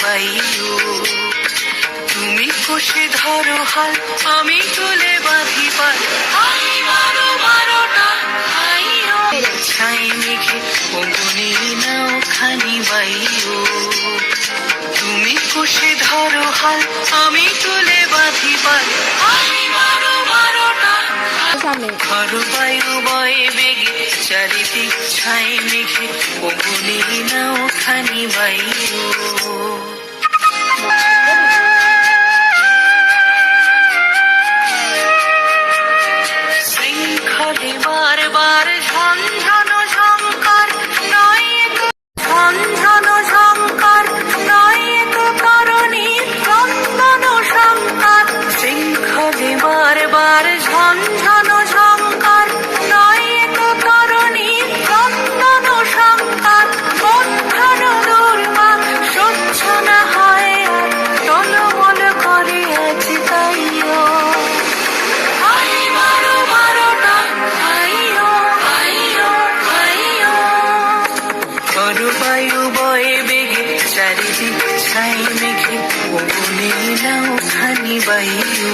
বাইও, তুমি কষে ধরো হাল, আমি তুলে বাঁধি পাল, মারো মারো না আইও, ছাই মেঘে পবনে নাও খানি বাইও, তুমি কষে ধরো হাল, আমি তুলে বাঁধি পাল, মারো মারো না, ধরো বায়ু বয়ে বেগে চারিদিক ছাই মেঘে পবনে নাও খানি বাইও। শৃঙ্খলে বারবার ঝনঝন ঝঙ্কার, নয় তো ঝনঝন ঝঙ্কার, নয় তো করণী ক্রন্দন সংকার, শৃঙ্খলে বারবার ঝনঝন ঝঙ্কার, নয় তো করণী ক্রন্দন সংকার, বন্ধন দুর্বাক সহ্য না হয় আর, টলমল করে আজ তাইও, বায়ু বয়ে বেগে চারিদিক ছাই মেঘে পবনে নাও খানি বাইও।